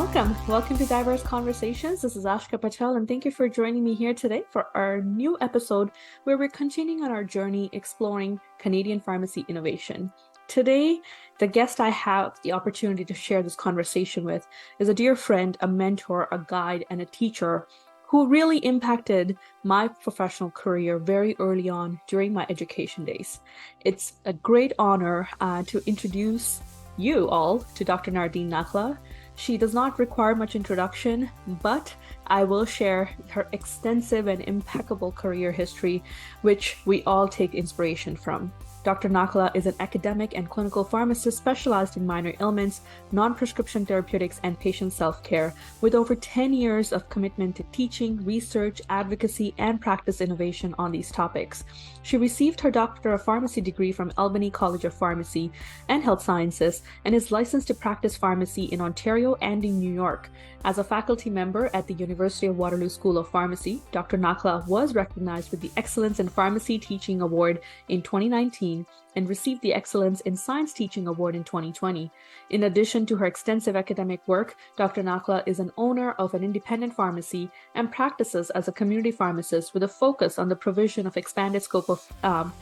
welcome. Welcome to Diverse Conversations. This is Ashka Patel, and thank you for joining me here today for our new episode where we're continuing on our journey exploring Canadian pharmacy innovation. Today, the guest I have the opportunity to share this conversation with is a dear friend, a mentor, a guide, and a teacher who really impacted my professional career very early on during my education days. It's a great honor to introduce you all to Dr. Nardine Nakhla. She does not require much introduction, but I will share her extensive and impeccable career history, which we all take inspiration from. Dr. Nakhla is an academic and clinical pharmacist specialized in minor ailments, non-prescription therapeutics, and patient self-care, with over 10 years of commitment to teaching, research, advocacy, and practice innovation on these topics. She received her Doctor of Pharmacy degree from Albany College of Pharmacy and Health Sciences and is licensed to practice pharmacy in Ontario and in New York. As a faculty member at the University of Waterloo School of Pharmacy, Dr. Nakhla was recognized with the Excellence in Pharmacy Teaching Award in 2019 and received the Excellence in Science Teaching Award in 2020. In addition to her extensive academic work, Dr. Nakhla is an owner of an independent pharmacy and practices as a community pharmacist with a focus on the provision of expanded scope of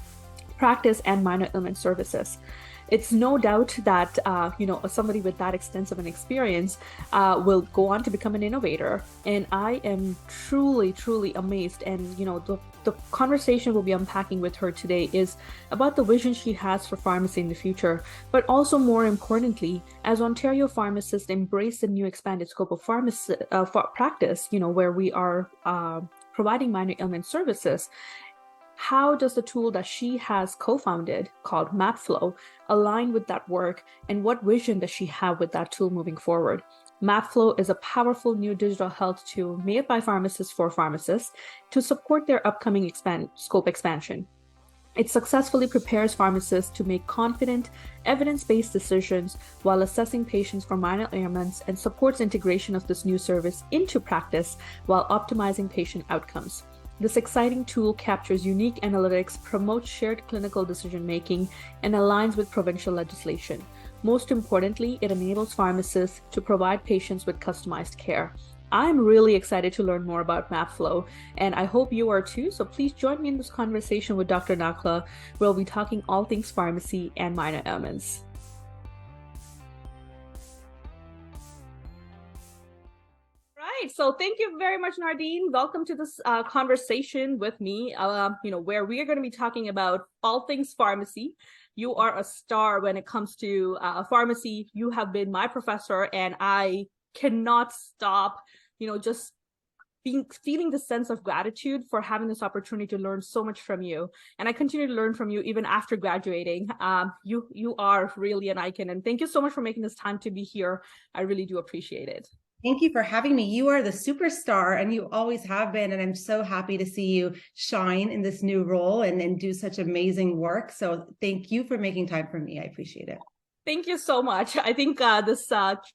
practice and minor ailment services. It's no doubt that somebody with that extensive an experience will go on to become an innovator. And I am truly, truly amazed. And the conversation we'll be unpacking with her today is about the vision she has for pharmacy in the future, but also more importantly, as Ontario pharmacists embrace the new expanded scope of practice, where we are providing minor ailment services. How does the tool that she has co-founded called MAPflow align with that work, and what vision does she have with that tool moving forward? MAPflow is a powerful new digital health tool made by pharmacists for pharmacists to support their upcoming scope expansion. It successfully prepares pharmacists to make confident, evidence-based decisions while assessing patients for minor ailments and supports integration of this new service into practice while optimizing patient outcomes. This exciting tool captures unique analytics, promotes shared clinical decision-making, and aligns with provincial legislation. Most importantly, it enables pharmacists to provide patients with customized care. I'm really excited to learn more about MAPflow, and I hope you are too. So please join me in this conversation with Dr. Nakhla, where we'll be talking all things pharmacy and minor ailments. Right. So thank you very much, Nardine. Welcome to this conversation with me, where we are going to be talking about all things pharmacy. You are a star when it comes to pharmacy. You have been my professor, and I cannot stop, just feeling the sense of gratitude for having this opportunity to learn so much from you. And I continue to learn from you even after graduating. You are really an icon, and thank you so much for making this time to be here. I really do appreciate it. Thank you for having me. You are the superstar, and you always have been. And I'm so happy to see you shine in this new role and do such amazing work. So thank you for making time for me. I appreciate it. Thank you so much. I think this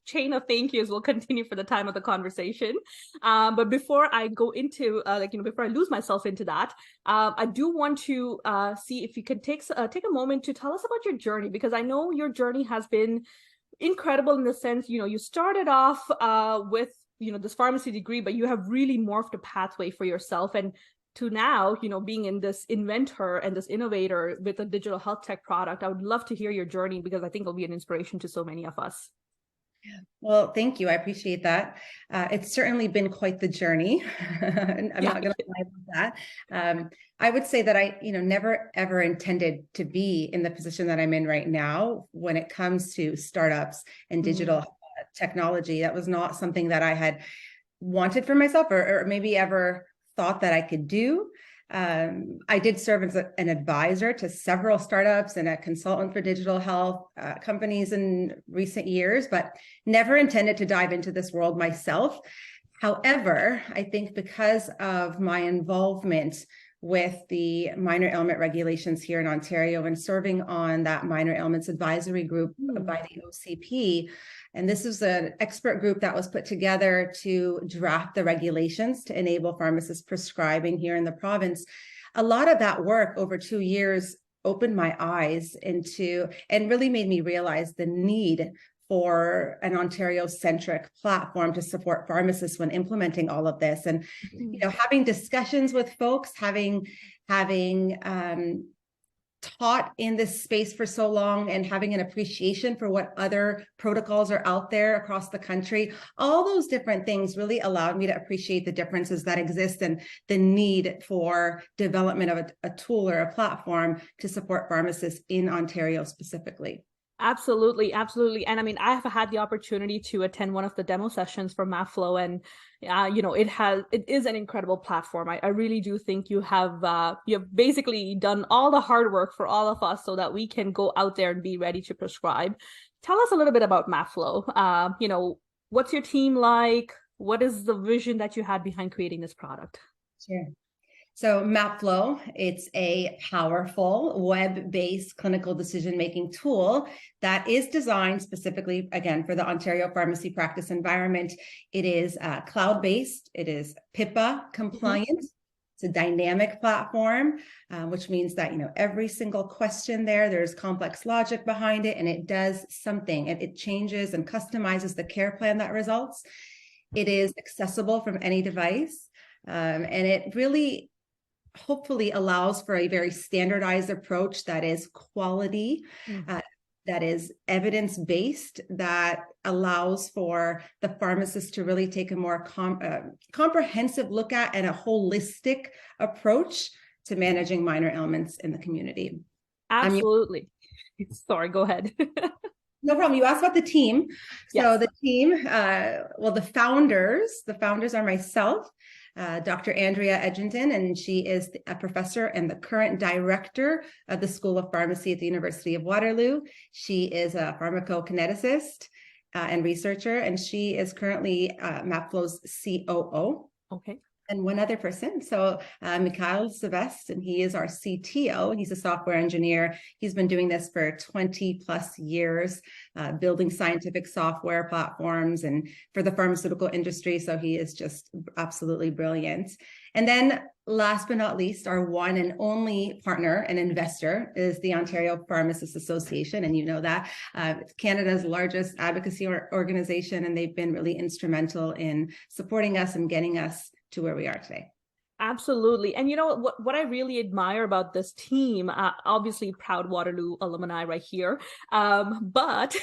chain of thank yous will continue for the time of the conversation. But before I go into, before I lose myself into that, I do want to see if you can take a moment to tell us about your journey, because I know your journey has been incredible in the sense, you started off with, this pharmacy degree, but you have really morphed a pathway for yourself, and to now, being in this inventor and this innovator with a digital health tech product. I would love to hear your journey, because I think it'll be an inspiration to so many of us. Well, thank you. I appreciate that. It's certainly been quite the journey. I'm not going to lie about that. I would say that I, never ever intended to be in the position that I'm in right now when it comes to startups and digital technology. That was not something that I had wanted for myself or maybe ever thought that I could do. I did serve as an advisor to several startups and a consultant for digital health companies in recent years, but never intended to dive into this world myself. However, I think because of my involvement with the minor ailment regulations here in Ontario and serving on that minor ailments advisory group by the OCP, and this is an expert group that was put together to draft the regulations to enable pharmacist prescribing here in the province. A lot of that work over 2 years opened my eyes into and really made me realize the need for an Ontario-centric platform to support pharmacists when implementing all of this. And having discussions with folks, having taught in this space for so long and having an appreciation for what other protocols are out there across the country, all those different things really allowed me to appreciate the differences that exist and the need for development of a tool or a platform to support pharmacists in Ontario specifically. Absolutely, absolutely. And I mean, I have had the opportunity to attend one of the demo sessions for MAPflow, and it is an incredible platform. I really do think you have basically done all the hard work for all of us so that we can go out there and be ready to prescribe. Tell us a little bit about MAPflow. What's your team like? What is the vision that you had behind creating this product? Sure. So MAPflow, it's a powerful web-based clinical decision-making tool that is designed specifically, again, for the Ontario pharmacy practice environment. It is cloud-based. It is PIPA compliant. It's a dynamic platform, which means that, every single question there's complex logic behind it, and it does something. It changes and customizes the care plan that results. It is accessible from any device, and it really hopefully allows for a very standardized approach that is quality, that is evidence-based, that allows for the pharmacist to really take a more comprehensive look at and a holistic approach to managing minor ailments in the community. Absolutely. Sorry, go ahead. No problem. You asked about the team. Yes. So the team, the founders are myself, Dr. Andrea Edginton, and she is a professor and the current director of the School of Pharmacy at the University of Waterloo. She is a pharmacokineticist and researcher, and she is currently MAPflow's COO. Okay. And one other person, so Mikhail Savest, and he is our CTO. He's a software engineer. He's been doing this for 20 plus years, building scientific software platforms and for the pharmaceutical industry. So he is just absolutely brilliant. And then last but not least, our one and only partner and investor is the Ontario Pharmacists Association. And you know that it's Canada's largest advocacy organization, and they've been really instrumental in supporting us and getting us to where we are today. Absolutely. And what I really admire about this team, obviously proud Waterloo alumni right here. But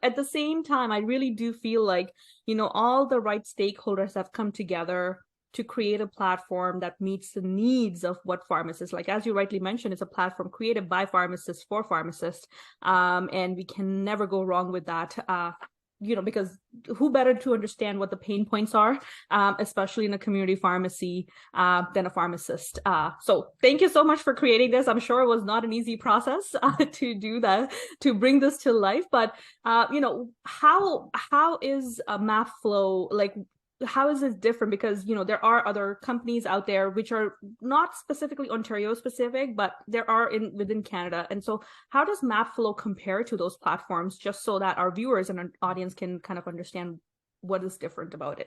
at the same time, I really do feel like, all the right stakeholders have come together to create a platform that meets the needs of what pharmacists, like as you rightly mentioned, it's a platform created by pharmacists for pharmacists. And we can never go wrong with that. Because who better to understand what the pain points are, especially in a community pharmacy, than a pharmacist. So thank you so much for creating this. I'm sure it was not an easy process to do that, to bring this to life. But, how is MAPflow, like, how is this different? Because, there are other companies out there which are not specifically Ontario specific, but there are within Canada. And so how does MAPflow compare to those platforms, just so that our viewers and our audience can kind of understand what is different about it?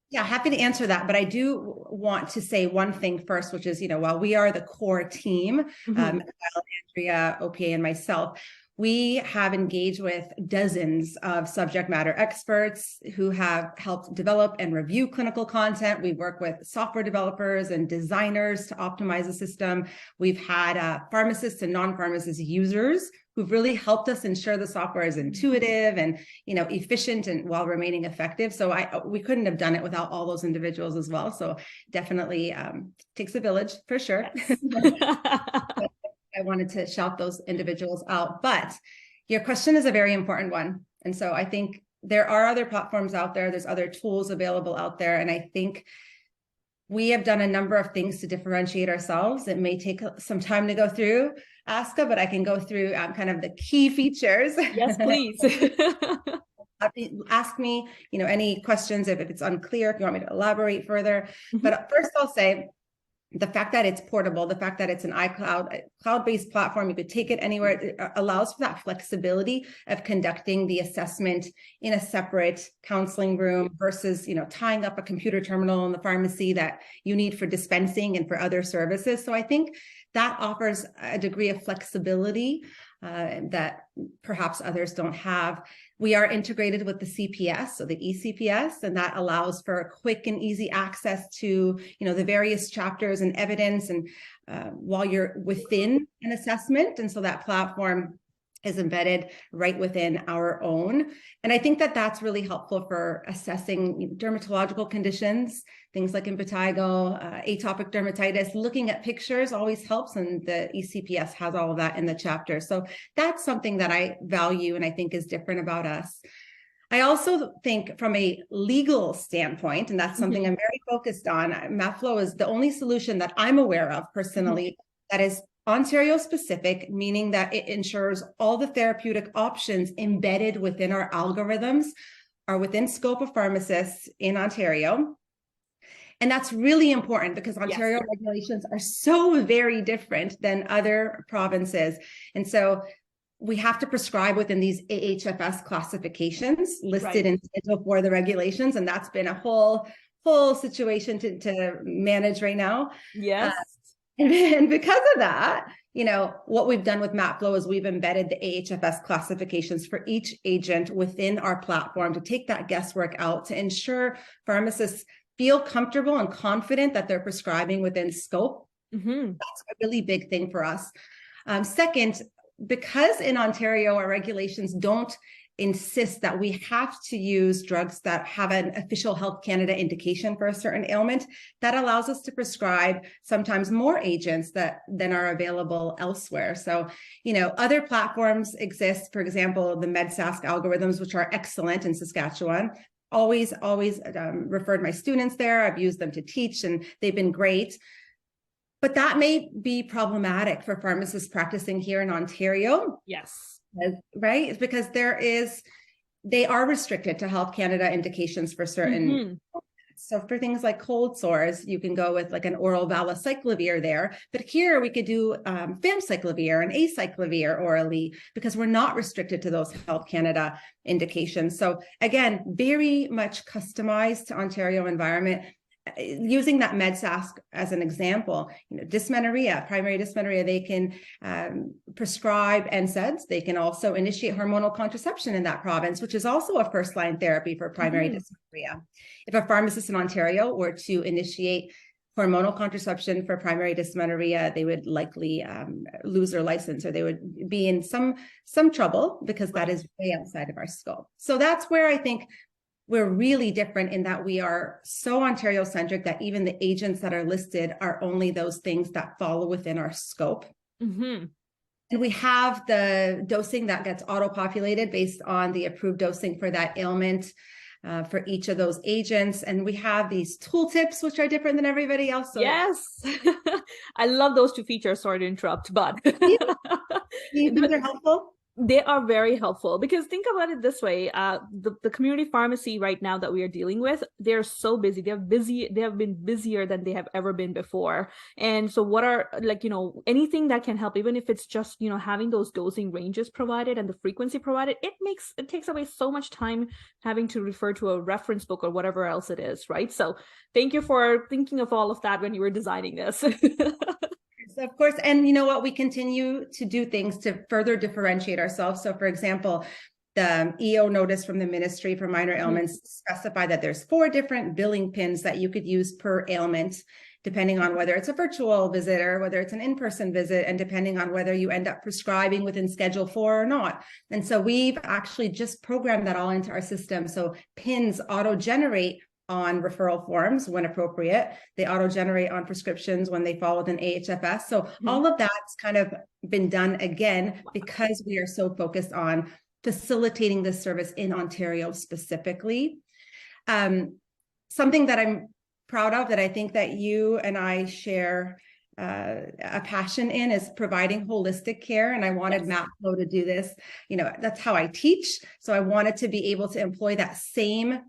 Yeah, happy to answer that. But I do want to say one thing first, which is, while we are the core team, Andrea, OPA, and myself, we have engaged with dozens of subject matter experts who have helped develop and review clinical content. We work with software developers and designers to optimize the system. We've had pharmacists and non-pharmacist users who've really helped us ensure the software is intuitive and efficient and while remaining effective. So we couldn't have done it without all those individuals as well. So definitely takes a village for sure. Yes. I wanted to shout those individuals out, but your question is a very important one. And so I think there are other platforms out there. There's other tools available out there. And I think we have done a number of things to differentiate ourselves. It may take some time to go through, Aska, but I can go through kind of the key features. Yes, please. Ask me, any questions if it's unclear, if you want me to elaborate further. But first I'll say, the fact that it's portable, the fact that it's an cloud-based platform, you could take it anywhere, it allows for that flexibility of conducting the assessment in a separate counseling room versus, tying up a computer terminal in the pharmacy that you need for dispensing and for other services. So I think that offers a degree of flexibility that perhaps others don't have. We are integrated with the CPS, so the eCPS, and that allows for quick and easy access to, the various chapters and evidence, and while you're within an assessment. And so that platform is embedded right within our own. And I think that that's really helpful for assessing dermatological conditions, things like impetigo, atopic dermatitis. Looking at pictures always helps, and the eCPS has all of that in the chapter. So that's something that I value and I think is different about us. I also think from a legal standpoint, and that's something I'm very focused on, MAPflow is the only solution that I'm aware of personally that is Ontario specific, meaning that it ensures all the therapeutic options embedded within our algorithms are within scope of pharmacists in Ontario. And that's really important because Ontario regulations are so very different than other provinces. And so we have to prescribe within these AHFS classifications listed in Schedule 4 of the regulations. And that's been a whole situation to manage right now. Yes. And because of that, what we've done with MAPflow is we've embedded the AHFS classifications for each agent within our platform to take that guesswork out, to ensure pharmacists feel comfortable and confident that they're prescribing within scope. That's a really big thing for us. Second, because in Ontario, our regulations don't insist that we have to use drugs that have an official Health Canada indication for a certain ailment, that allows us to prescribe sometimes more agents than are available elsewhere. So, other platforms exist, for example, the MedSask algorithms, which are excellent in Saskatchewan. Always referred my students there. I've used them to teach and they've been great. But that may be problematic for pharmacists practicing here in Ontario. Yes. Right? It's because they are restricted to Health Canada indications for certain. So for things like cold sores, you can go with like an oral valacyclovir there. But here we could do famciclovir and acyclovir orally because we're not restricted to those Health Canada indications. So again, very much customized to Ontario environment. Using that MedSask as an example, dysmenorrhea, primary dysmenorrhea, they can prescribe NSAIDs. They can also initiate hormonal contraception in that province, which is also a first-line therapy for primary dysmenorrhea. If a pharmacist in Ontario were to initiate hormonal contraception for primary dysmenorrhea, they would likely lose their license, or they would be in some trouble because that is way outside of our scope. So that's where I think we're really different, in that we are so Ontario-centric that even the agents that are listed are only those things that follow within our scope. And we have the dosing that gets auto-populated based on the approved dosing for that ailment for each of those agents. And we have these tooltips, which are different than everybody else. So yes. I love those two features. Sorry to interrupt, but do you think they're helpful? They are very helpful, because think about it this way. The community pharmacy right now that we are dealing with, they're so busy. They're busy. They have been busier than they have ever been before. And so what are, anything that can help, even if it's just, having those dosing ranges provided and the frequency provided, it takes away so much time having to refer to a reference book or whatever else it is, right? So thank you for thinking of all of that when you were designing this. Of course. And you know what? We continue to do things to further differentiate ourselves. So for example, the EO notice from the Ministry for Minor Ailments specify that there's 4 different billing pins that you could use per ailment, depending on whether it's a virtual visit or whether it's an in-person visit, and depending on whether you end up prescribing within Schedule 4 or not. And so we've actually just programmed that all into our system. So pins auto-generate on referral forms when appropriate. They auto-generate on prescriptions when they fall within AHFS. So all of that's kind of been done again because we are so focused on facilitating this service in Ontario specifically. Something that I'm proud of, that I think that you and I share a passion in, is providing holistic care. And I wanted MAPflow to do this. That's how I teach. So I wanted to be able to employ that same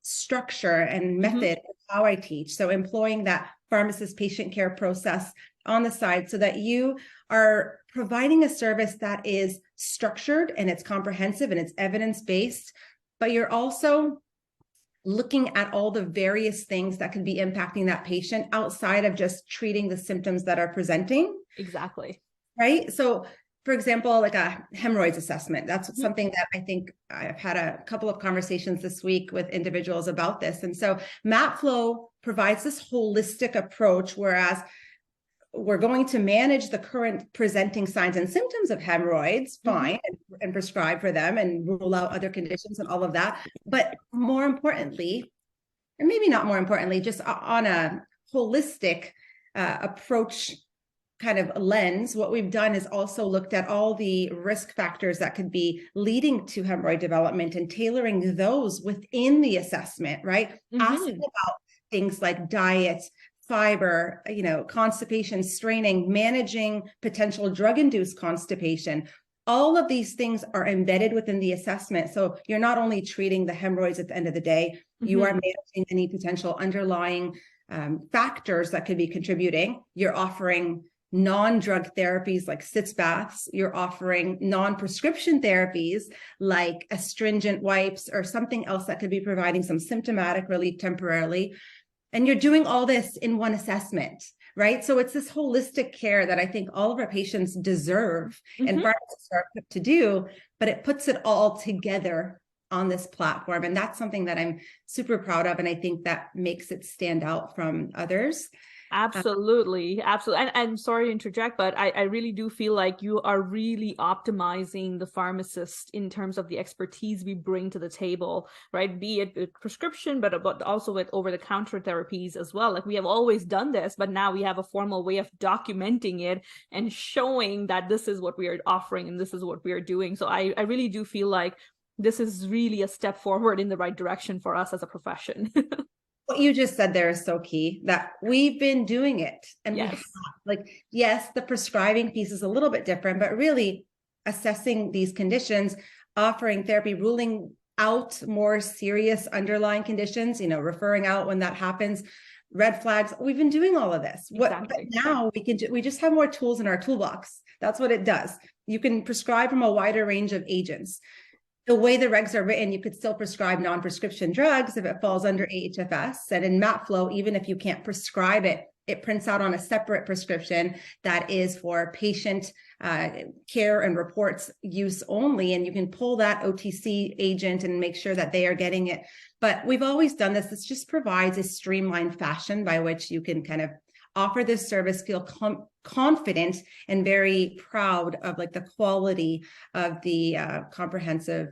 structure and method of how I teach. So employing that pharmacist patient care process on the side, so that you are providing a service that is structured and it's comprehensive and it's evidence-based, but you're also looking at all the various things that could be impacting that patient outside of just treating the symptoms that are presenting. Exactly. Right. So for example, like a hemorrhoids assessment. That's something that I think I've had a couple of conversations this week with individuals about this. And so MAPflow provides this holistic approach, whereas we're going to manage the current presenting signs and symptoms of hemorrhoids, fine, and prescribe for them and rule out other conditions and all of that. But more importantly, or maybe not more importantly, just on a holistic approach kind of lens, what we've done is also looked at all the risk factors that could be leading to hemorrhoid development and tailoring those within the assessment, right? Asking about things like diet, fiber, constipation, straining, managing potential drug-induced constipation. All of these things are embedded within the assessment. So you're not only treating the hemorrhoids at the end of the day, you are managing any potential underlying factors that could be contributing. You're offering non-drug therapies like sitz baths. You're offering non-prescription therapies like astringent wipes or something else that could be providing some symptomatic relief temporarily. And you're doing all this in one assessment, right? So it's this holistic care that I think all of our patients deserve and pharmacists are equipped to do, but it puts it all together on this platform. And that's something that I'm super proud of. And I think that makes it stand out from others. Absolutely. And sorry to interject, but I really do feel like you are really optimizing the pharmacist in terms of the expertise we bring to the table, right? Be it with prescription, but also with over-the-counter therapies as well. Like we have always done this, but now we have a formal way of documenting it and showing that this is what we are offering and this is what we are doing. So I really do feel like this is really a step forward in the right direction for us as a profession. What you just said there is so key, that we've been doing it. And we have, like, yes, the prescribing piece is a little bit different, but really assessing these conditions, offering therapy, ruling out more serious underlying conditions, referring out when that happens, red flags. We've been doing all of this. But now we just have more tools in our toolbox. That's what it does. You can prescribe from a wider range of agents. The way the regs are written, you could still prescribe non-prescription drugs if it falls under AHFS. And in MAPflow, even if you can't prescribe it, it prints out on a separate prescription that is for patient care and reports use only. And you can pull that OTC agent and make sure that they are getting it. But we've always done this. This just provides a streamlined fashion by which you can kind of offer this service, feel confident and very proud of like the quality of the comprehensive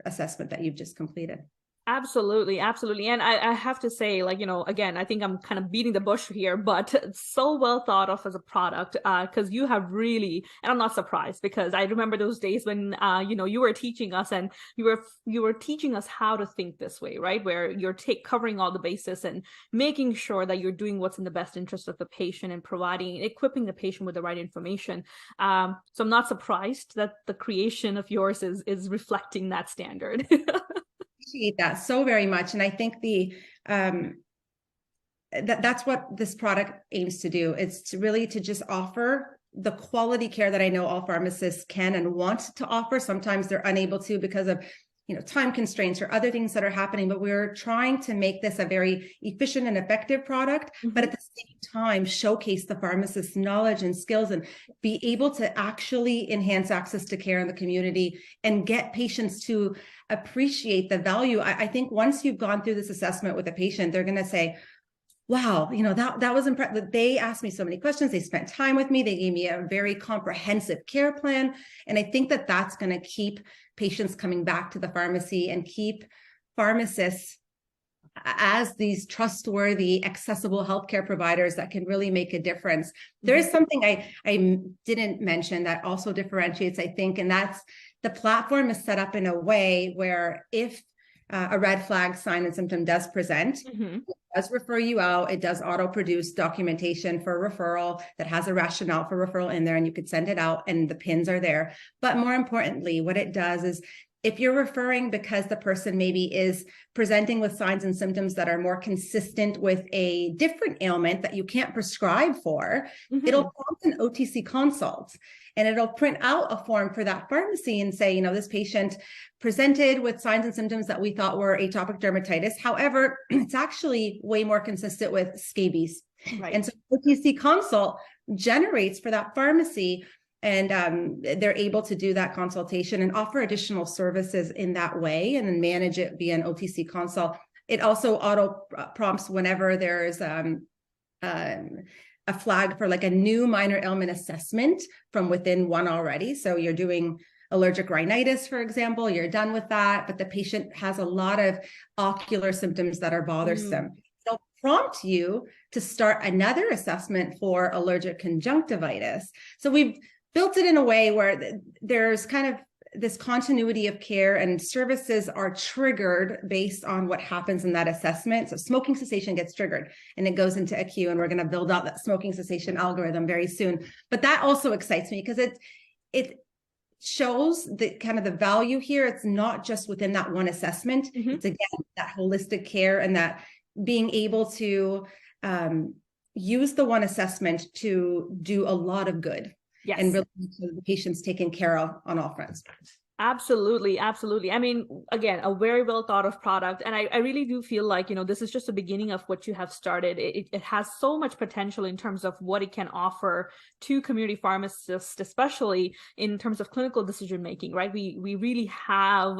assessment that you've just completed. Absolutely. And I have to say, again, I think I'm kind of beating the bush here, but so well thought of as a product, because you have really, and I'm not surprised, because I remember those days when, you were teaching us and you were teaching us how to think this way, right? Where you're covering all the bases and making sure that you're doing what's in the best interest of the patient and equipping the patient with the right information. So I'm not surprised that the creation of yours is reflecting that standard. Appreciate that so very much. And I think that's what this product aims to do. It's to just offer the quality care that I know all pharmacists can and want to offer. Sometimes they're unable to because of time constraints or other things that are happening, but we're trying to make this a very efficient and effective product, but at the same time, showcase the pharmacist's knowledge and skills and be able to actually enhance access to care in the community and get patients to appreciate the value. I think once you've gone through this assessment with a patient, they're going to say, wow, that was impressive. They asked me so many questions. They spent time with me. They gave me a very comprehensive care plan. And I think that that's going to keep patients coming back to the pharmacy and keep pharmacists as these trustworthy, accessible healthcare providers that can really make a difference. There is something I didn't mention that also differentiates, I think, and that's the platform is set up in a way where if a red flag sign and symptom does present, it does refer you out. It does auto-produce documentation for referral that has a rationale for referral in there, and you could send it out and the pins are there. But more importantly, what it does is if you're referring because the person maybe is presenting with signs and symptoms that are more consistent with a different ailment that you can't prescribe for, it'll prompt an OTC consult. And it'll print out a form for that pharmacy and say, this patient presented with signs and symptoms that we thought were atopic dermatitis. However, it's actually way more consistent with scabies. Right. And so OTC consult generates for that pharmacy and they're able to do that consultation and offer additional services in that way, and then manage it via an OTC consult. It also auto prompts whenever there's a flag for like a new minor ailment assessment from within one already. So you're doing allergic rhinitis, for example, you're done with that, but the patient has a lot of ocular symptoms that are bothersome. They'll prompt you to start another assessment for allergic conjunctivitis. So we've built it in a way where there's kind of this continuity of care, and services are triggered based on what happens in that assessment. So smoking cessation gets triggered and it goes into a queue, and we're going to build out that smoking cessation algorithm very soon. But that also excites me because it shows the kind of the value here. It's not just within that one assessment. It's again that holistic care, and that being able to use the one assessment to do a lot of good. Yes. And really make sure the patient's taken care of on all fronts. Absolutely, absolutely. I mean, again, a very well thought of product. And I really do feel like, this is just the beginning of what you have started. It has so much potential in terms of what it can offer to community pharmacists, especially in terms of clinical decision making, right? We really have,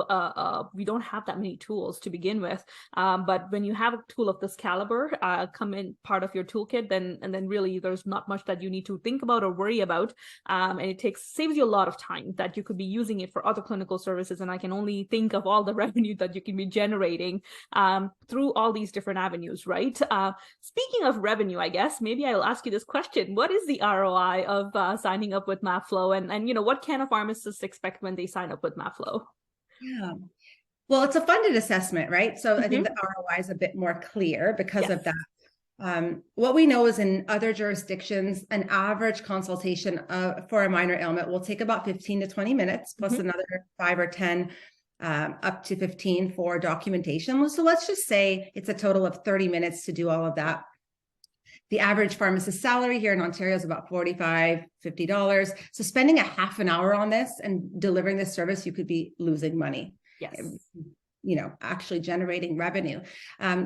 we don't have that many tools to begin with. But when you have a tool of this caliber come in part of your toolkit, then really there's not much that you need to think about or worry about. And it saves you a lot of time that you could be using it for other clinical services. And I can only think of all the revenue that you can be generating through all these different avenues, right? Speaking of revenue, I guess maybe I'll ask you this question: what is the ROI of signing up with MAPflow, and what can a pharmacist expect when they sign up with MAPflow? Yeah. Well, it's a funded assessment, right? So I think the ROI is a bit more clear because of that. What we know is in other jurisdictions, an average consultation for a minor ailment will take about 15 to 20 minutes, plus another 5 or 10, up to 15 for documentation. So let's just say it's a total of 30 minutes to do all of that. The average pharmacist salary here in Ontario is about $45, $50. So spending a half an hour on this and delivering this service, you could be losing money. Yes. Actually generating revenue.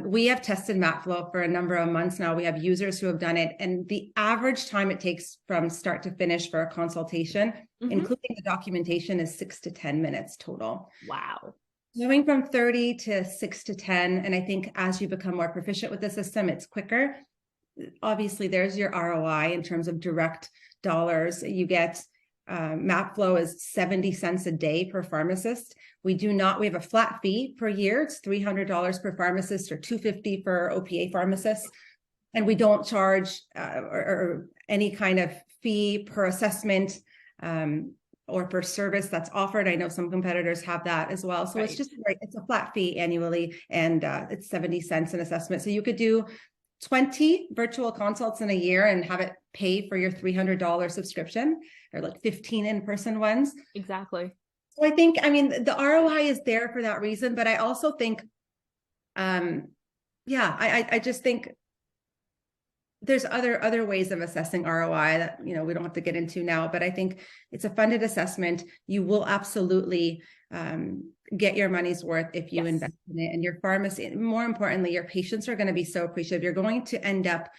We have tested MAPflow for a number of months now. We have users who have done it, and the average time it takes from start to finish for a consultation, including the documentation, is 6 to 10 minutes total. Wow. Going from 30 to 6 to 10. And I think as you become more proficient with the system, it's quicker. Obviously, there's your ROI in terms of direct dollars. You get MAPflow is 70 cents a day per pharmacist. We have a flat fee per year. It's $300 per pharmacist, or $250 for OPA pharmacists. And we don't charge or any kind of fee per assessment or per service that's offered. I know some competitors have that as well. So it's a flat fee annually, and it's 70 cents an assessment. So you could do 20 virtual consults in a year and have it pay for your $300 subscription, or like 15 in-person ones. Exactly. So I think, the ROI is there for that reason, but I also think, I just think there's other ways of assessing ROI that, we don't have to get into now, but I think it's a funded assessment. You will absolutely get your money's worth if you invest in it. And your pharmacy, more importantly, your patients are going to be so appreciative. You're going to end up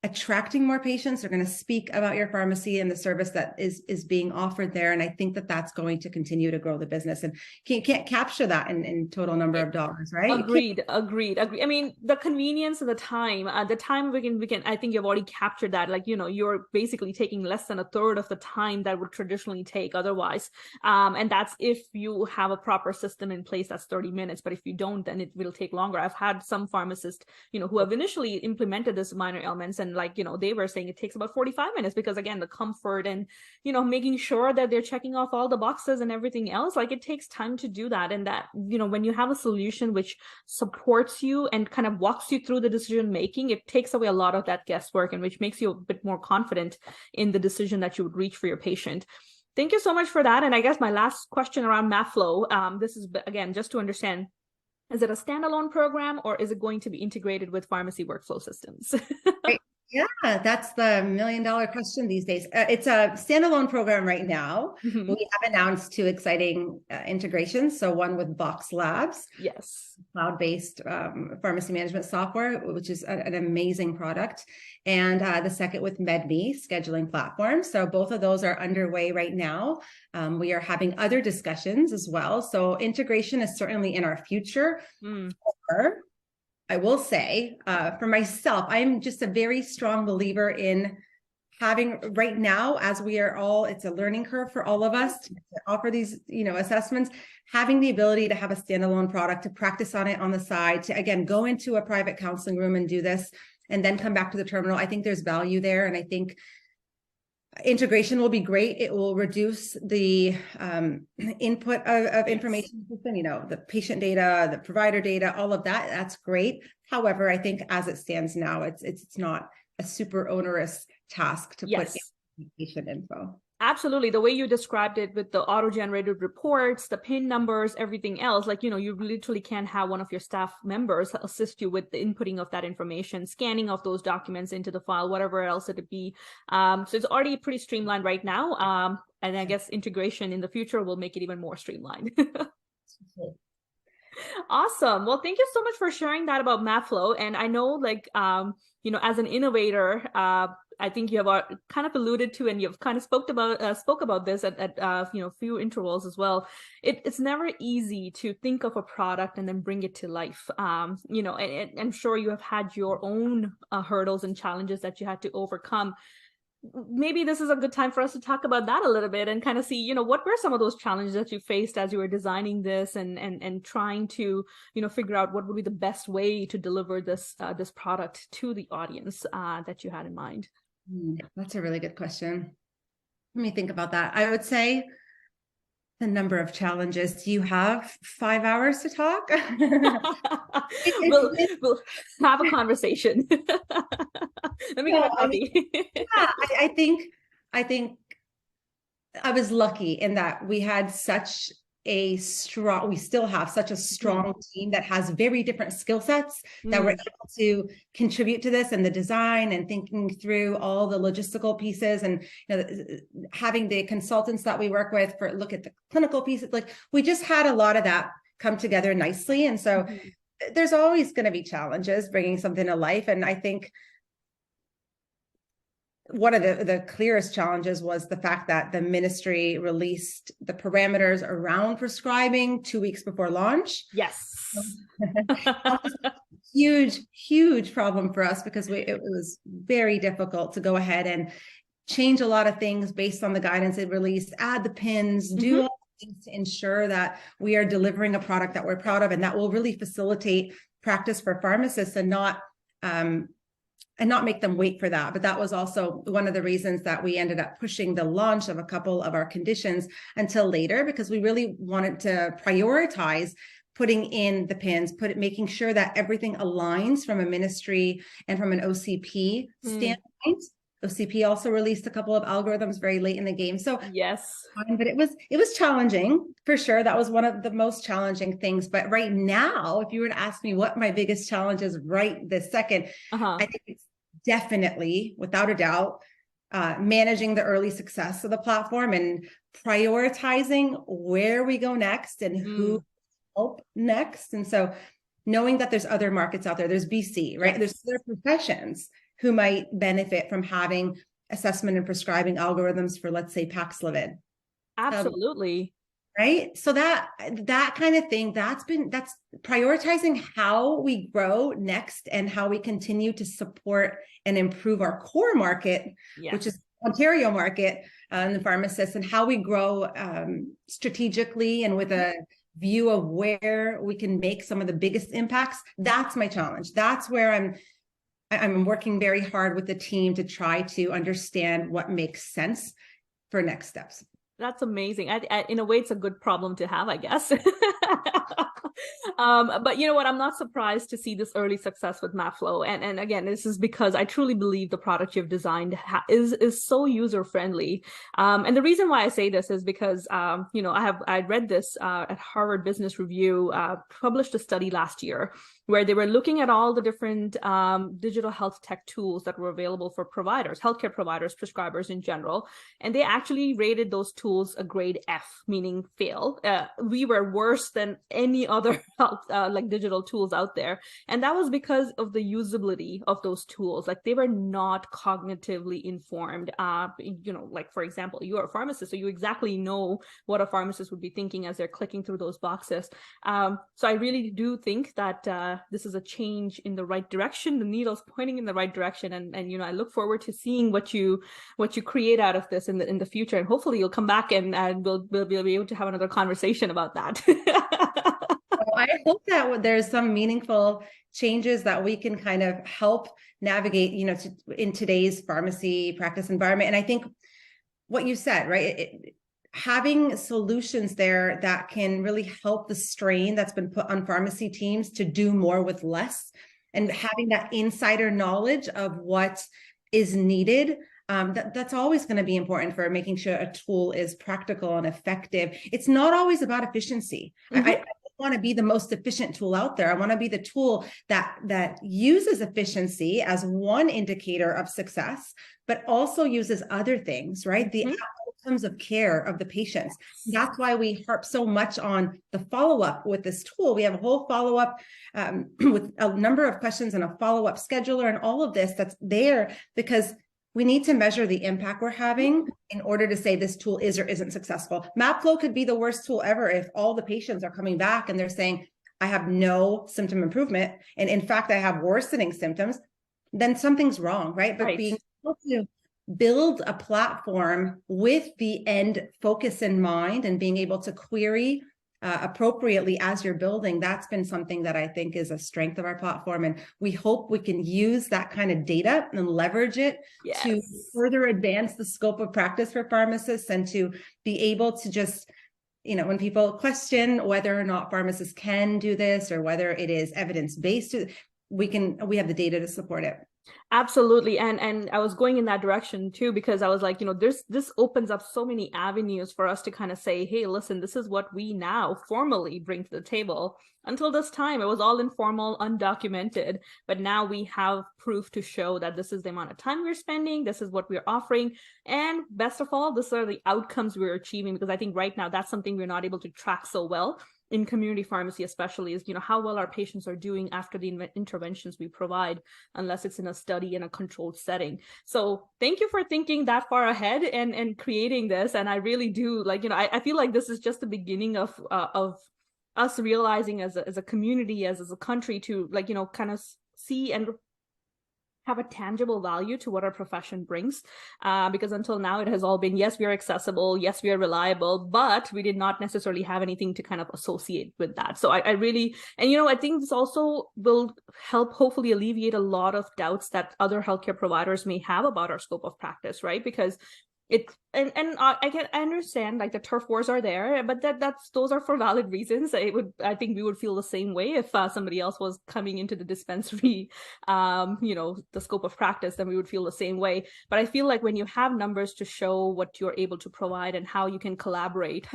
attracting more patients. They're going to speak about your pharmacy and the service that is being offered there. And I think that that's going to continue to grow the business. And you can't capture that in total number of dollars, right? Agreed. I mean, the convenience and the time we can, I think you've already captured that. Like, you're basically taking less than a third of the time that would traditionally take otherwise. And that's if you have a proper system in place, that's 30 minutes. But if you don't, then it will take longer. I've had some pharmacists, who have initially implemented this minor ailments, and they were saying it takes about 45 minutes because, again, the comfort and, making sure that they're checking off all the boxes and everything else, it takes time to do that. And that, when you have a solution which supports you and kind of walks you through the decision making, it takes away a lot of that guesswork, and which makes you a bit more confident in the decision that you would reach for your patient. Thank you so much for that. And I guess my last question around MAPflow, this is, again, just to understand, is it a standalone program, or is it going to be integrated with pharmacy workflow systems? Right. Yeah, that's the $1 million question these days. It's a standalone program right now. Mhm. We have announced two exciting integrations. So one with Box Labs, Yes. cloud-based pharmacy management software, which is an amazing product, and the second with MedMe scheduling platform. So both of those are underway right now. We are having other discussions as well. So integration is certainly in our future. Mm. I will say, for myself, I'm just a very strong believer in having right now, as we are all, it's a learning curve for all of us to offer these, assessments, having the ability to have a standalone product, to practice on it on the side, to again, go into a private counseling room and do this, and then come back to the terminal. I think there's value there. And I think integration will be great. It will reduce the input of information system, the patient data, the provider data, all of that. That's great. However, I think as it stands now, it's not a super onerous task to put Yes. in patient info. Absolutely. The way you described it with the auto-generated reports, the PIN numbers, everything else, like, you literally can have one of your staff members assist you with the inputting of that information, scanning of those documents into the file, whatever else it be. So it's already pretty streamlined right now. And I guess integration in the future will make it even more streamlined. Awesome. Well, thank you so much for sharing that about MAPflow. And I know, like, as an innovator, I think you have kind of alluded to, and you've kind of spoke about this at few intervals as well. It's never easy to think of a product and then bring it to life. And I'm sure you have had your own hurdles and challenges that you had to overcome. Maybe this is a good time for us to talk about that a little bit and kind of see, what were some of those challenges that you faced as you were designing this and trying to, figure out what would be the best way to deliver this product to the audience that you had in mind. That's a really good question. Let me think about that. I would say the number of challenges. Do you have 5 hours to talk? We'll have a conversation. Let me get a coffee. Yeah, I think I was lucky in that we had such we still have such a strong team that has very different skill sets that were able to contribute to this, and the design and thinking through all the logistical pieces, and having the consultants that we work with for look at the clinical pieces. Like, we just had a lot of that come together nicely. And so there's always going to be challenges bringing something to life. And I think one of the clearest challenges was the fact that the ministry released the parameters around prescribing 2 weeks before launch. Yes. Huge problem for us, because it was very difficult to go ahead and change a lot of things based on the guidance it released, add the pins, do all the things to ensure that we are delivering a product that we're proud of and that will really facilitate practice for pharmacists and not make them wait for that. But that was also one of the reasons that we ended up pushing the launch of a couple of our conditions until later, because we really wanted to prioritize putting in the pins, making sure that everything aligns from a ministry and from an OCP standpoint. OCP also released a couple of algorithms very late in the game. So yes, but it was challenging for sure. That was one of the most challenging things. But right now, if you were to ask me what my biggest challenge is right this second, I think it's definitely, without a doubt, managing the early success of the platform and prioritizing where we go next and who help next. And so knowing that there's other markets out there, there's BC, right? There's other professions who might benefit from having assessment and prescribing algorithms for, let's say, Paxlovid. Absolutely. Right. So that kind of thing, that's prioritizing how we grow next and how we continue to support and improve our core market, which is Ontario market, and the pharmacists, and how we grow strategically and with a view of where we can make some of the biggest impacts. That's my challenge. That's where I'm working very hard with the team to try to understand what makes sense for next steps. That's amazing. In a way, it's a good problem to have, I guess. But you know what? I'm not surprised to see this early success with MAPflow. And again, this is because I truly believe the product you've designed is so user friendly. And the reason why I say this is because I read this at Harvard Business Review, published a study last year where they were looking at all the different digital health tech tools that were available for providers, healthcare providers, prescribers in general. And they actually rated those tools a grade F, meaning fail. We were worse than any other health, like digital tools out there. And that was because of the usability of those tools. Like they were not cognitively informed. Like for example, you're a pharmacist, so you exactly know what a pharmacist would be thinking as they're clicking through those boxes. So I really do think that this is a change in the right direction. The needle's pointing in the right direction, and I look forward to seeing what you create out of this in the future. And hopefully you'll come back and we'll be able to have another conversation about that. I hope that there's some meaningful changes that we can kind of help navigate, in today's pharmacy practice environment. And I think what you said, right? Having solutions there that can really help the strain that's been put on pharmacy teams to do more with less, and having that insider knowledge of what is needed. That's always going to be important for making sure a tool is practical and effective. It's not always about efficiency. Mm-hmm. I want to be the most efficient tool out there. I want to be the tool that uses efficiency as one indicator of success, but also uses other things, right? The outcomes of care of the patients. That's why we harp so much on the follow-up with this tool. We have a whole follow-up with a number of questions and a follow-up scheduler and all of this that's there because we need to measure the impact we're having in order to say this tool is or isn't successful. MAPflow could be the worst tool ever if all the patients are coming back and they're saying, I have no symptom improvement. And in fact, I have worsening symptoms. Then something's wrong, right? But being able to build a platform with the end focus in mind and being able to query appropriately as you're building, that's been something that I think is a strength of our platform. And we hope we can use that kind of data and leverage it to further advance the scope of practice for pharmacists and to be able to just, when people question whether or not pharmacists can do this or whether it is evidence-based, we have the data to support it. Absolutely. And I was going in that direction too, because I was like, this opens up so many avenues for us to kind of say, hey, listen, this is what we now formally bring to the table. Until this time, it was all informal, undocumented, but now we have proof to show that this is the amount of time we're spending, this is what we're offering, and best of all, these are the outcomes we're achieving, because I think right now that's something we're not able to track so well in community pharmacy especially, is how well our patients are doing after the interventions we provide, unless it's in a study in a controlled setting. So thank you for thinking that far ahead and creating this. And I really do I feel like this is just the beginning of us realizing as a community, as a country, to kind of see and have a tangible value to what our profession brings, because until now it has all been, yes, we are accessible, yes, we are reliable, but we did not necessarily have anything to kind of associate with that. So I really, and I think this also will help hopefully alleviate a lot of doubts that other healthcare providers may have about our scope of practice, right? Because I understand the turf wars are there, but those are for valid reasons. I think we would feel the same way if somebody else was coming into the dispensary, the scope of practice, then we would feel the same way. But I feel like when you have numbers to show what you're able to provide and how you can collaborate,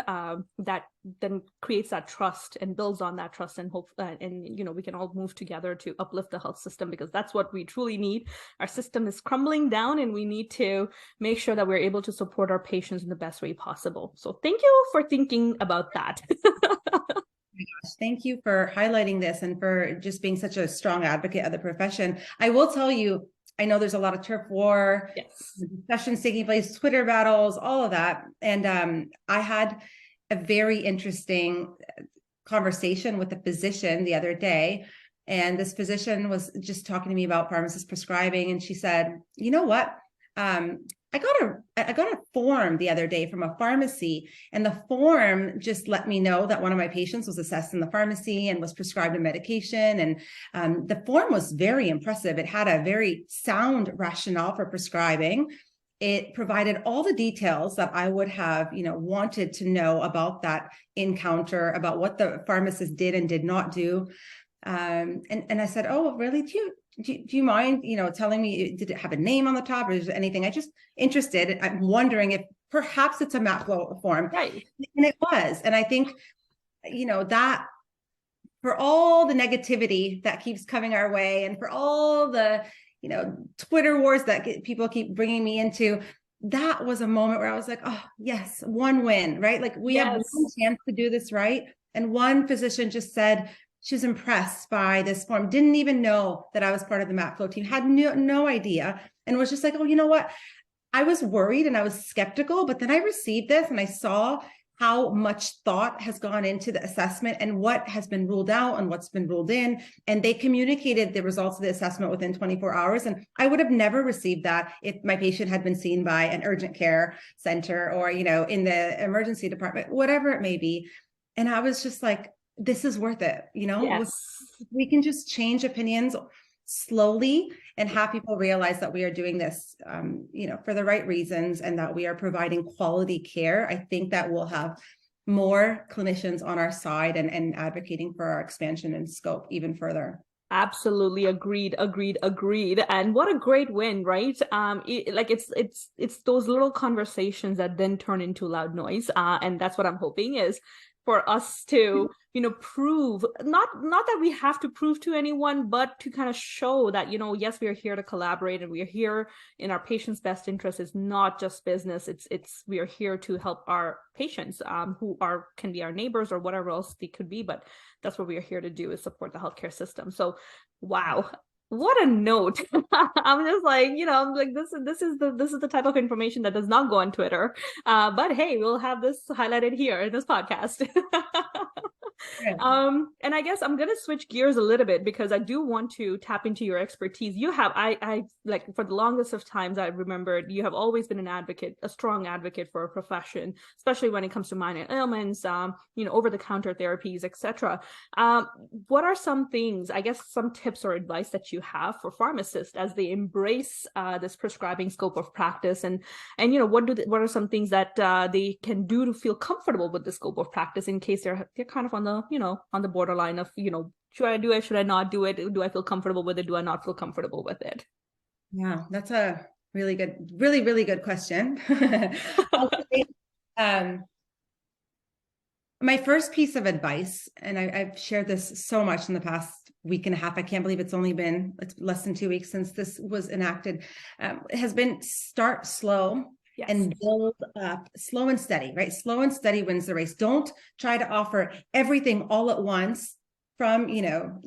that then creates that trust and builds on that trust, and hope we can all move together to uplift the health system, because that's what we truly need. Our system is crumbling down, and we need to make sure that we're able to support our patients in the best way possible. So thank you for thinking about that. Thank you for highlighting this and for just being such a strong advocate of the profession. I will tell you, I know there's a lot of turf war, discussions taking place, Twitter battles, all of that. And I had a very interesting conversation with a physician the other day. And this physician was just talking to me about pharmacist prescribing. And she said, you know what? I got a form the other day from a pharmacy, and the form just let me know that one of my patients was assessed in the pharmacy and was prescribed a medication. And the form was very impressive. It had a very sound rationale for prescribing. It provided all the details that I would have, wanted to know about that encounter, about what the pharmacist did and did not do. And I said, oh, really? Do you mind, telling me, did it have a name on the top, or is there anything? I'm just interested. I'm wondering if perhaps it's a MAPflow form. Right. And it was. And I think, that for all the negativity that keeps coming our way, and for all the, Twitter wars that people keep bringing me into, that was a moment where I was like, oh, yes, one win, right? Like we have one chance to do this right. And one physician just said she was impressed by this form, didn't even know that I was part of the MAPflow team, had no idea, and was just like, oh, you know what? I was worried and I was skeptical, but then I received this and I saw how much thought has gone into the assessment and what has been ruled out and what's been ruled in. And they communicated the results of the assessment within 24 hours. And I would have never received that if my patient had been seen by an urgent care center or, in the emergency department, whatever it may be. And I was just like, this is worth it. Yes. We can just change opinions slowly and have people realize that we are doing this, for the right reasons, and that we are providing quality care. I think that we'll have more clinicians on our side and advocating for our expansion and scope even further. Absolutely agreed. And what a great win, right? It's those little conversations that then turn into loud noise. And that's what I'm hoping is for us to, prove, not that we have to prove to anyone, but to kind of show that, yes, we are here to collaborate and we are here in our patients' best interest. It's not just business. It's we are here to help our patients, who can be our neighbors or whatever else they could be, but that's what we are here to do, is support the healthcare system. So, wow. What a note. I'm just like, I'm like, this is the type of information that does not go on Twitter. But hey, we'll have this highlighted here in this podcast. And I guess I'm gonna switch gears a little bit because I do want to tap into your expertise. You have, I like, for the longest of times, I remembered you have always been an advocate, a strong advocate for a profession, especially when it comes to minor ailments, over-the-counter therapies, etc. What are some things, I guess, some tips or advice that you have for pharmacists as they embrace this prescribing scope of practice, and what are some things that they can do to feel comfortable with the scope of practice in case they're kind of on the borderline of, should I do it, should I not do it, do I feel comfortable with it, do I not feel comfortable with it? Yeah, that's a really good question. My first piece of advice, and I've shared this so much in the past week and a half, I can't believe it's less than 2 weeks since this was enacted, has been start slow. Yes. And build up, slow and steady, right? Slow and steady wins the race. Don't try to offer everything all at once from,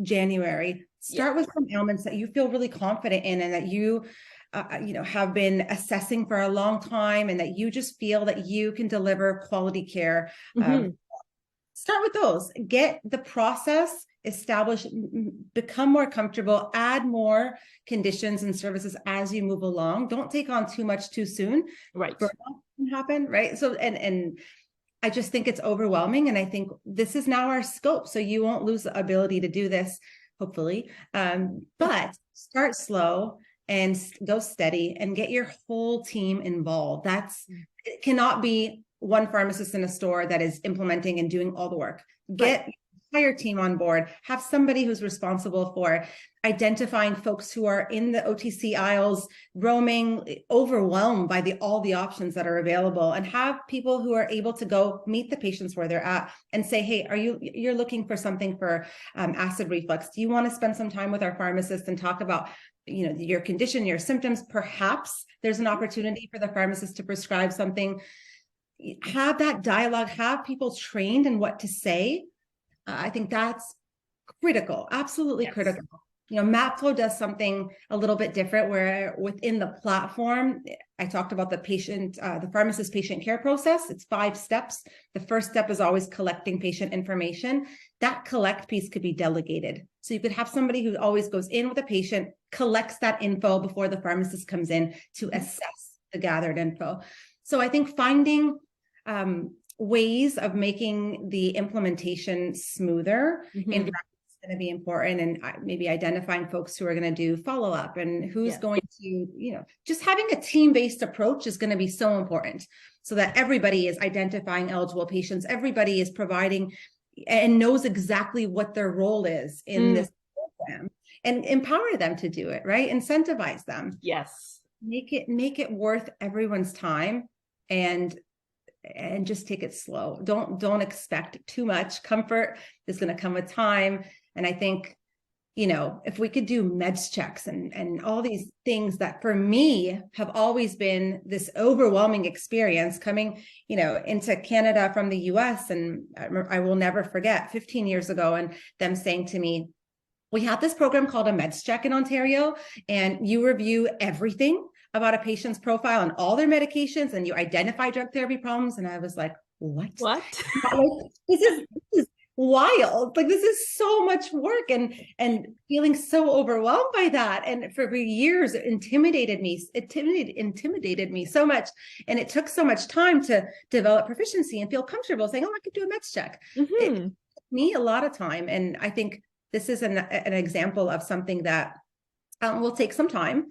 January. Start with some ailments that you feel really confident in and that you, have been assessing for a long time, and that you just feel that you can deliver quality care. Start with those, get the process established, become more comfortable, add more conditions and services as you move along. Don't take on too much too soon. Right. Burnout can happen, right? So, and I just think it's overwhelming. And I think this is now our scope. So you won't lose the ability to do this, hopefully. But start slow and go steady and get your whole team involved. It cannot be one pharmacist in a store that is implementing and doing all the work. Get your entire team on board. Have somebody who's responsible for identifying folks who are in the OTC aisles, roaming, overwhelmed by all the options that are available, and have people who are able to go meet the patients where they're at and say, hey, you're looking for something for acid reflux. Do you want to spend some time with our pharmacist and talk about your condition, your symptoms? Perhaps there's an opportunity for the pharmacist to prescribe something. Have that dialogue, have people trained in what to say. I think that's critical, absolutely critical. MAPflow does something a little bit different, where within the platform, I talked about the pharmacist patient care process. It's 5 steps. The first step is always collecting patient information. That collect piece could be delegated. So you could have somebody who always goes in with a patient, collects that info before the pharmacist comes in to assess the gathered info. So I think finding ways of making the implementation smoother in practice is going to be important, and maybe identifying folks who are going to do follow-up and who's going to, just having a team-based approach is going to be so important, so that everybody is identifying eligible patients, everybody is providing and knows exactly what their role is in this program, and empower them to do it, right? Incentivize them. Yes. Make it worth everyone's time, and and just take it slow. Don't expect too much. Comfort is going to come with time. And I think, if we could do meds checks and all these things that for me have always been this overwhelming experience coming, into Canada from the US. And I will never forget 15 years ago and them saying to me, we have this program called a meds check in Ontario, and you review everything about a patient's profile and all their medications, and you identify drug therapy problems. And I was like, what? This is wild. Like, this is so much work, and feeling so overwhelmed by that. And for years, it intimidated me so much. And it took so much time to develop proficiency and feel comfortable saying, oh, I could do a meds check. It took me a lot of time. And I think this is an example of something that will take some time.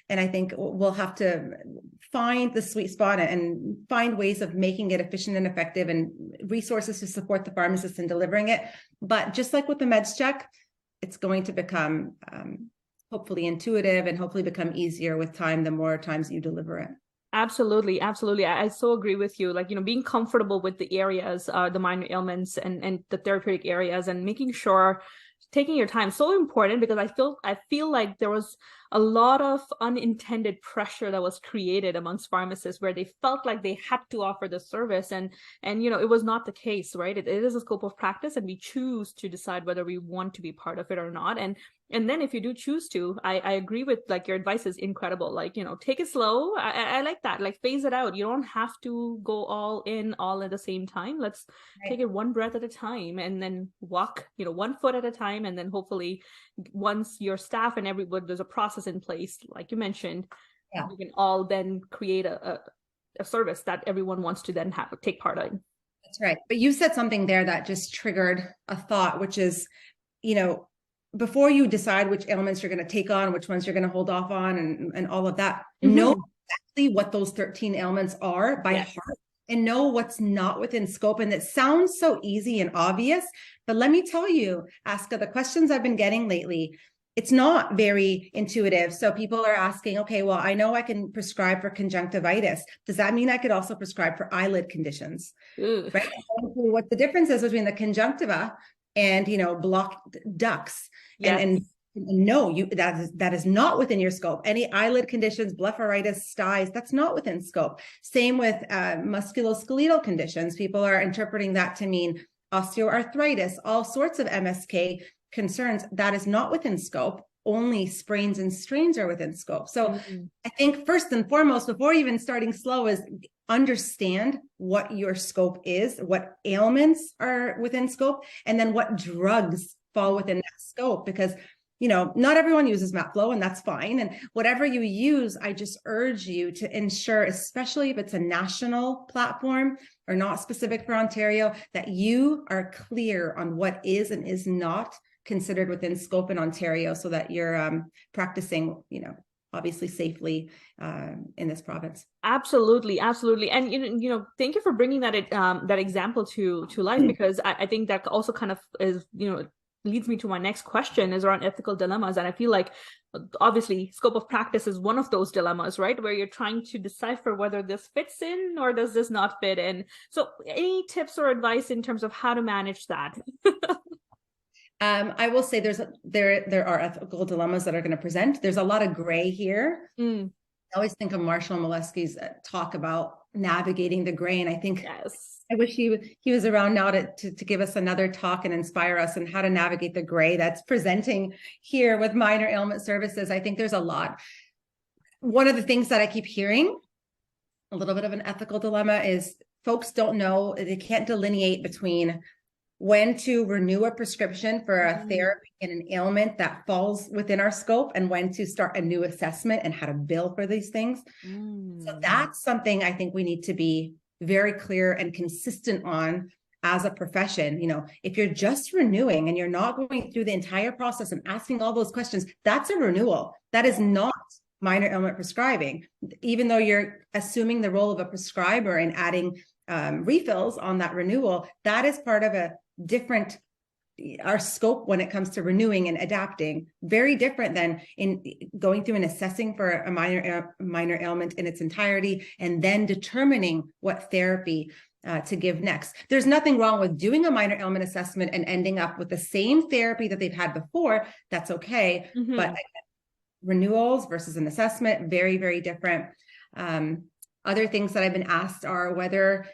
And I think we'll have to find the sweet spot and find ways of making it efficient and effective, and resources to support the pharmacists in delivering it. But just like with the meds check, it's going to become hopefully intuitive and hopefully become easier with time, the more times you deliver it. Absolutely. I so agree with you. Like, being comfortable with the areas, the minor ailments and the therapeutic areas, and making sure taking your time, so important, because I feel like there was a lot of unintended pressure that was created amongst pharmacists, where they felt like they had to offer the service, and it was not the case, right? It is a scope of practice, and we choose to decide whether we want to be part of it or not. And then if you do choose to, I agree with, like, your advice is incredible. Like, take it slow. I like that. Like, phase it out. You don't have to go all in all at the same time. Let's take it one breath at a time, and then walk, 1 foot at a time. And then hopefully once your staff and everybody, there's a process in place, like you mentioned, we can all then create a service that everyone wants to then take part in. That's right. But you said something there that just triggered a thought, which is, before you decide which ailments you're going to take on, which ones you're going to hold off on, and all of that, know exactly what those 13 ailments are by heart, and know what's not within scope. And it sounds so easy and obvious, but let me tell you, Aska, the questions I've been getting lately, it's not very intuitive. So people are asking, okay, well, I know I can prescribe for conjunctivitis. Does that mean I could also prescribe for eyelid conditions? Right? What the difference is between the conjunctiva and, blocked ducts. And no, that is not within your scope. Any eyelid conditions, blepharitis, styes, that's not within scope. Same with musculoskeletal conditions. People are interpreting that to mean osteoarthritis, all sorts of MSK concerns. That is not within scope. Only sprains and strains are within scope. So I think first and foremost, before even starting slow, is understand what your scope is, what ailments are within scope, and then what drugs fall within that scope. Because not everyone uses MAPflow, and that's fine. And whatever you use, I just urge you to ensure, especially if it's a national platform or not specific for Ontario, that you are clear on what is and is not considered within scope in Ontario, so that you're practicing, obviously safely in this province. Absolutely. And thank you for bringing that example to life, because I think that also kind of is leads me to my next question, is around ethical dilemmas. And I feel like obviously scope of practice is one of those dilemmas, right, where you're trying to decipher whether this fits in or does this not fit in. So any tips or advice in terms of how to manage that? I will say there are ethical dilemmas that are going to present. There's a lot of gray here. I always think of Marshall Molesky's talk about navigating the gray, and I think I wish he was around now to give us another talk and inspire us on how to navigate the gray that's presenting here with minor ailment services. I think there's a lot. One of the things that I keep hearing, a little bit of an ethical dilemma, is folks don't know, they can't delineate between when to renew a prescription for a therapy and an ailment that falls within our scope, and when to start a new assessment and how to bill for these things. So that's something I think we need to be very clear and consistent on as a profession. If you're just renewing and you're not going through the entire process and asking all those questions, that's a renewal. That is not minor ailment prescribing. Even though you're assuming the role of a prescriber and adding refills on that renewal, that is part of a different, our scope when it comes to renewing and adapting, very different than in going through and assessing for a minor ailment in its entirety, and then determining what therapy to give next. There's nothing wrong with doing a minor ailment assessment and ending up with the same therapy that they've had before. That's okay. Mm-hmm. But renewals versus an assessment, very, very different. Other things that I've been asked are whether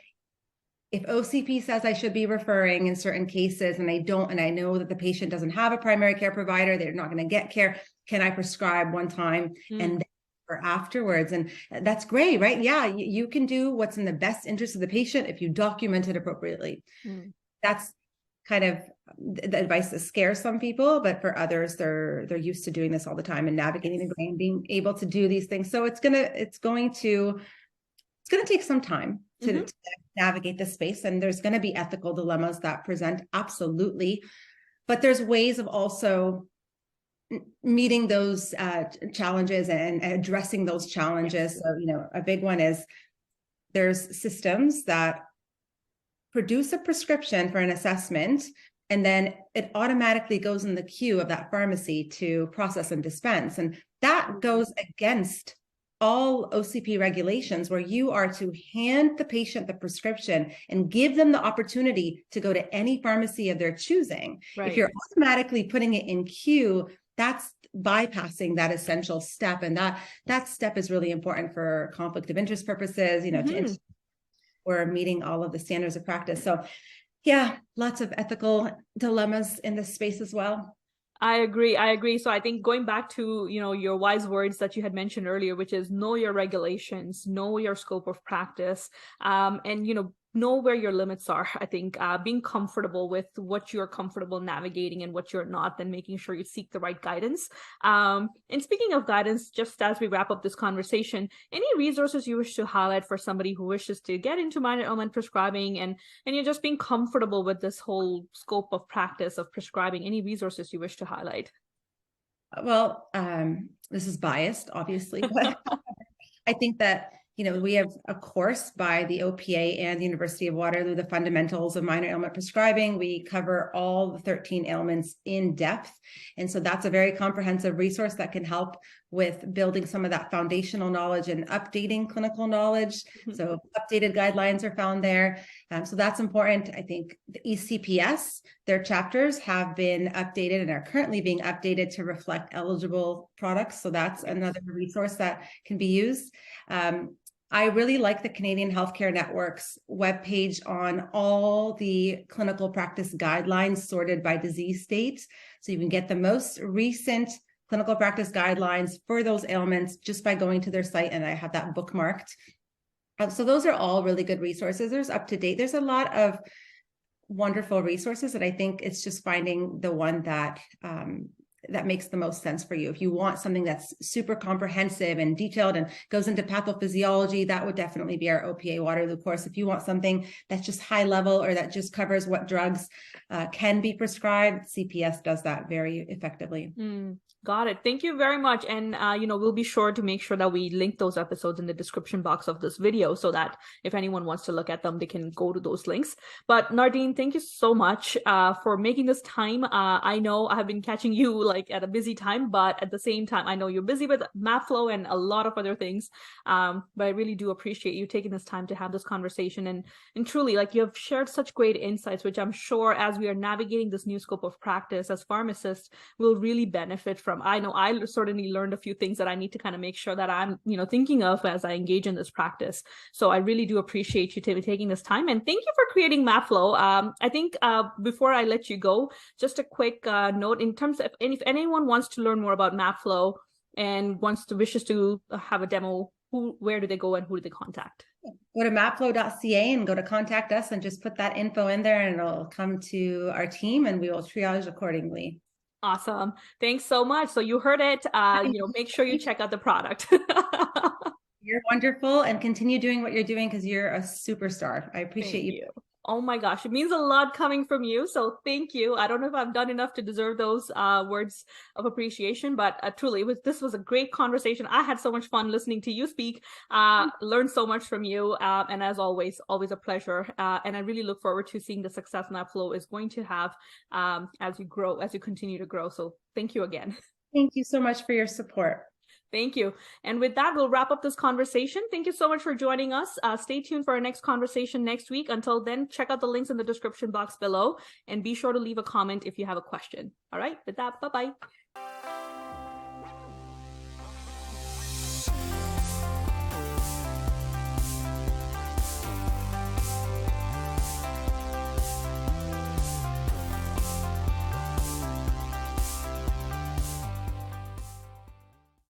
if OCP says I should be referring in certain cases and I don't, and I know that the patient doesn't have a primary care provider, they're not going to get care, can I prescribe one time and then or afterwards? And that's great, right? Yeah, you can do what's in the best interest of the patient if you document it appropriately. That's kind of the advice that scares some people, but for others, they're used to doing this all the time and navigating the grain, being able to do these things. So it's going to take some time to navigate this space, and there's going to be ethical dilemmas that present, absolutely, but there's ways of also meeting those challenges and addressing those challenges. So, a big one is there's systems that produce a prescription for an assessment, and then it automatically goes in the queue of that pharmacy to process and dispense. And that goes against all OCP regulations, where you are to hand the patient the prescription and give them the opportunity to go to any pharmacy of their choosing. Right. If you're automatically putting it in queue, that's bypassing that essential step. And that step is really important for conflict of interest purposes, to we're meeting all of the standards of practice. So yeah, lots of ethical dilemmas in this space as well. I agree. So I think going back to, your wise words that you had mentioned earlier, which is know your regulations, know your scope of practice, and, know where your limits are. I think being comfortable with what you're comfortable navigating and what you're not, then making sure you seek the right guidance. And speaking of guidance, just as we wrap up this conversation, any resources you wish to highlight for somebody who wishes to get into minor ailment prescribing and you're just being comfortable with this whole scope of practice of prescribing, any resources you wish to highlight? Well, this is biased, obviously, but I think that we have a course by the OPA and the University of Waterloo, the fundamentals of minor ailment prescribing. We cover all the 13 ailments in depth. And so that's a very comprehensive resource that can help with building some of that foundational knowledge and updating clinical knowledge. So updated guidelines are found there. So that's important. I think the ECPS, their chapters have been updated and are currently being updated to reflect eligible products. So that's another resource that can be used. I really like the Canadian Healthcare Network's webpage on all the clinical practice guidelines sorted by disease state. So you can get the most recent clinical practice guidelines for those ailments just by going to their site, and I have that bookmarked. So those are all really good resources. There's up to date. There's a lot of wonderful resources, and I think it's just finding the one that that makes the most sense for you. If you want something that's super comprehensive and detailed and goes into pathophysiology, that would definitely be our OPA Waterloo course. If you want something that's just high level or that just covers what drugs can be prescribed, CPS does that very effectively. Got it. Thank you very much. And, we'll be sure to make sure that we link those episodes in the description box of this video so that if anyone wants to look at them, they can go to those links. But Nardine, thank you so much for making this time. I know I have been catching you like at a busy time, but at the same time, I know you're busy with MAPflow and a lot of other things. But I really do appreciate you taking this time to have this conversation. And truly, like, you have shared such great insights, which I'm sure as we are navigating this new scope of practice as pharmacists, will really benefit from. I know I certainly learned a few things that I need to kind of make sure that I'm, thinking of as I engage in this practice. So I really do appreciate you taking this time, and thank you for creating MAPflow. I think before I let you go, just a quick note in terms of if anyone wants to learn more about MAPflow and wishes to have a demo, where do they go and who do they contact? Go to mapflow.ca and go to contact us and just put that info in there, and it'll come to our team and we will triage accordingly. Awesome. Thanks so much. So you heard it. Make sure you check out the product. You're wonderful, and continue doing what you're doing because you're a superstar. I appreciate you. Oh my gosh, it means a lot coming from you. So thank you. I don't know if I've done enough to deserve those words of appreciation, but truly, this was a great conversation. I had so much fun listening to you speak, learned so much from you. And as always a pleasure. And I really look forward to seeing the success MAPflow is going to have as you continue to grow. So thank you again. Thank you so much for your support. Thank you. And with that, we'll wrap up this conversation. Thank you so much for joining us. Stay tuned for our next conversation next week. Until then, check out the links in the description box below and be sure to leave a comment if you have a question. All right, with that, bye-bye.